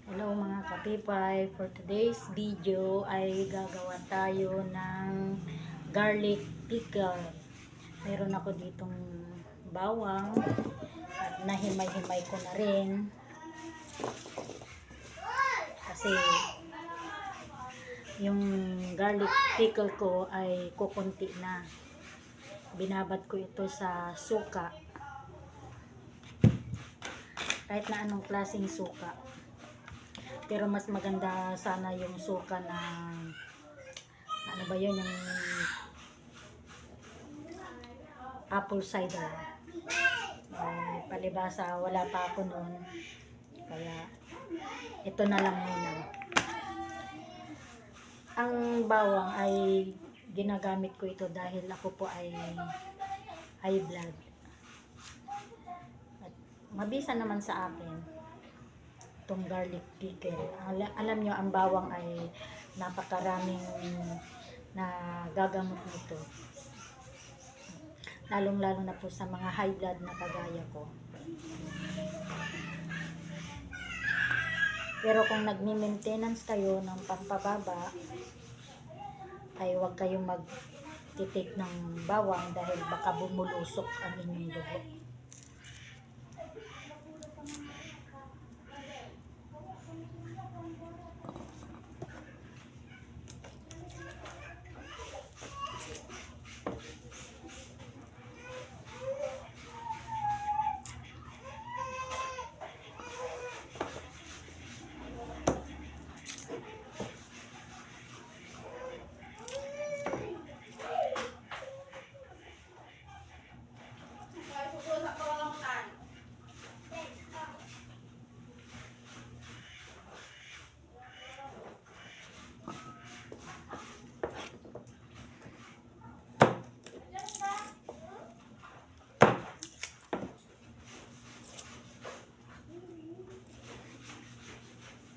Hello mga kapipay, for today's video ay gagawa tayo ng garlic pickle. Meron ako ditong bawang at nahimay-himay ko na rin kasi yung garlic pickle ko ay kukunti na. Binabad ko ito sa suka, kahit na anong klaseng suka. Pero mas maganda sana yung suka na ano ba yun, yung apple cider. Palibasa wala pa ako noon, kaya ito na lang muna. Ang bawang ay ginagamit ko ito dahil ako po ay high blood at mabisa naman sa akin itong garlic pickle. Alam nyo, ang bawang ay napakaraming na gagamot nito, lalong lalo na po sa mga high blood na kagaya ko. Pero kung nagmi-maintenance kayo ng pampababa, ay huwag kayong magtitik ng bawang dahil baka bumulusok ang inyong dugo.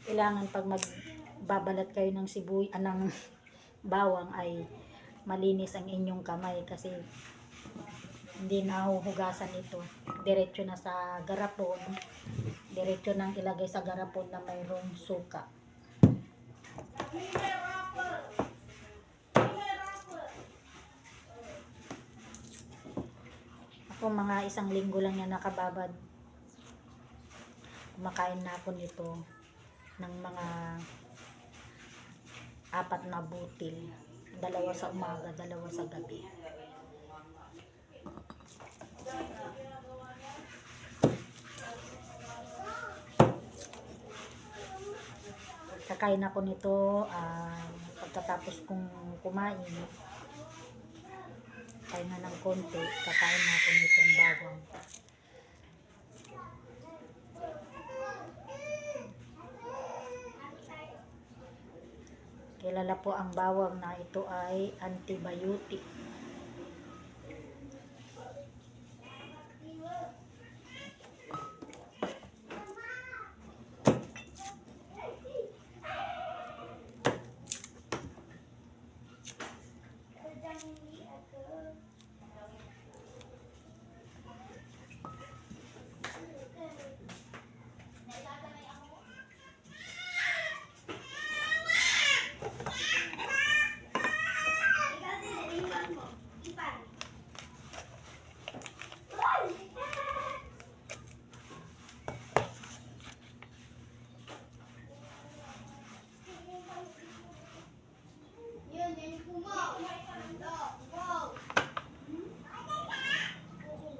Kailangan pag magbabalat kayo ng ng bawang ay malinis ang inyong kamay kasi hindi nahuhugasan ito. Diretso na sa garapon. Diretso nang ilagay sa garapon na mayroong suka. Ako mga 1 linggo lang yan nakababad. Kumakain na ako nito ng mga 4 na butil. 2 sa umaga, 2 sa gabi. Kakain ako nito pagkatapos kong kumain. Kain na ng konti, kakain na ako nitong bawang. Kilala po ang bawang na ito ay antibiotic.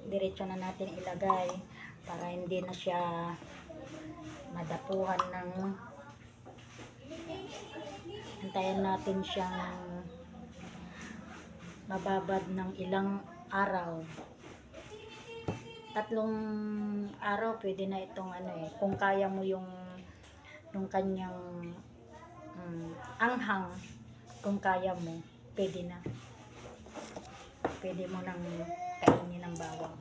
Diretso na natin ilagay para hindi na siya madapuhan ng, hintayin natin siyang mababad ng ilang araw. 3 araw pwede na itong kung kaya mo yung kanyang anghang, kung kaya mo, pwede na. Pwede mo nang kainin ng bawang.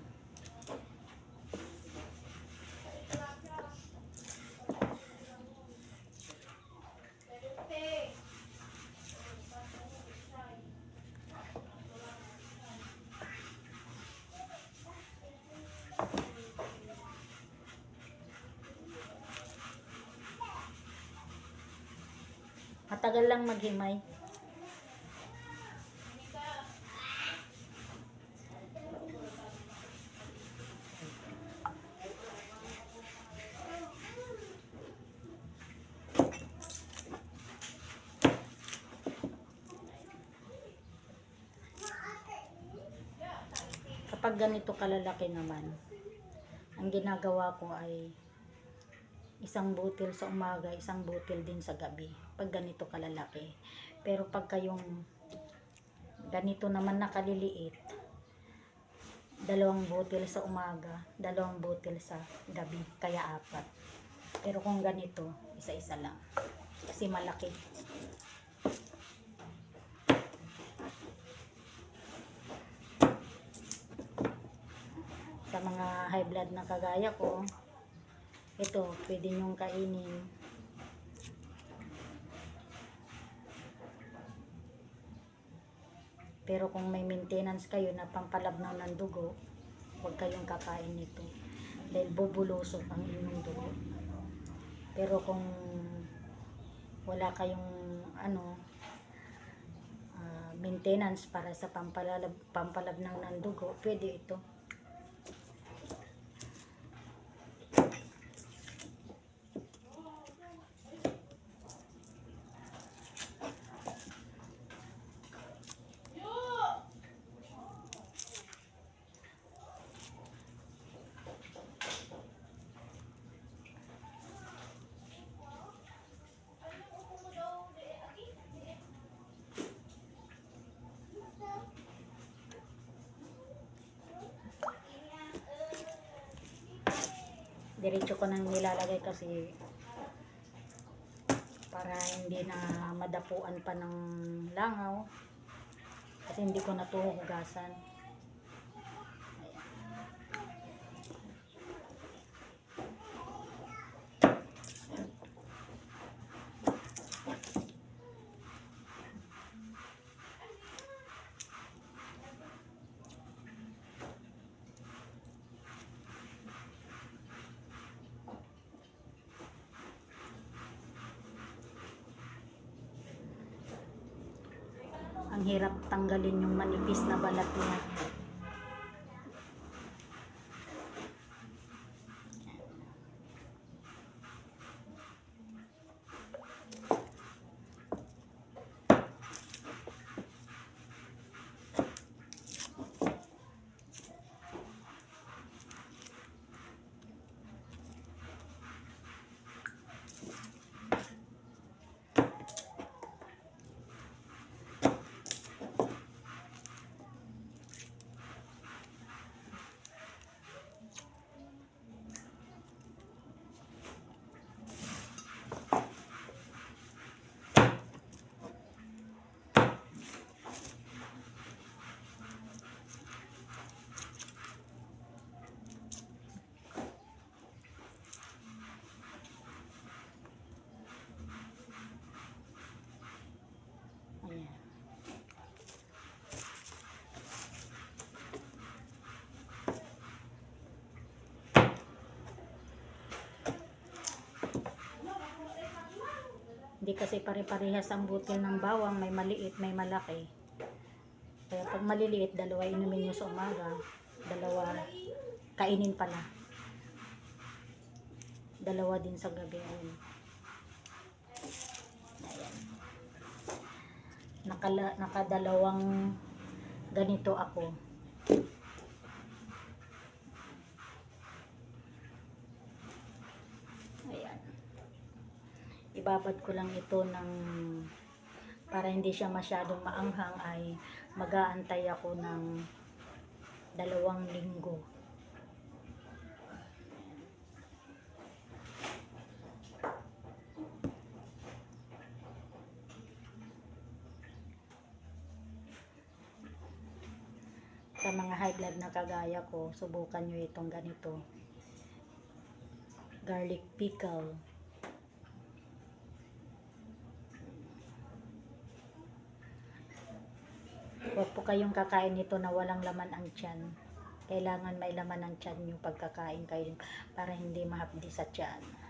Matagal lang maghimay. Kapag ganito kalalaki naman, ang ginagawa ko ay isang butil sa umaga, isang butil din sa gabi. Pag ganito kalalaki. Pero pag kayong ganito naman nakaliliit, 2 butil sa umaga, 2 butil sa gabi, kaya 4. Pero kung ganito, isa-isa lang. Kasi malaki. Sa mga high blood na kagaya ko, ito, pwede nyong kainin. Pero kung may maintenance kayo na pampalabnaw ng dugo, huwag kayong kakain nito. Dahil bubulusok ang inyong dugo. Pero kung wala kayong maintenance para sa pampalabnaw ng dugo, pwede ito. Diretso ko nang nilalagay kasi para hindi na madapuan pa ng langaw, kasi hindi ko na ito hugasan. Ang hirap tanggalin yung manipis na balat niya. Ayan. Hindi kasi pare-parehas ang butil ng bawang, may maliit, may malaki. Kaya pag maliliit, 2 inumin nyo sa umaga, 2 kainin pala, 2 din sa gabi. Ayun. Ayan. Nakadalawang ganito ako. Ayan. Ibabad ko lang ito ng para hindi siya masyadong maanghang, ay mag-aantay ako ng 2 linggo. Sa mga high blood na kagaya ko, subukan nyo itong ganito. Garlic pickle. Huwag po kayong kakain nito na walang laman ang tiyan. Kailangan may laman ang tiyan yung pagkakain kayo para hindi mahapdi sa tiyan.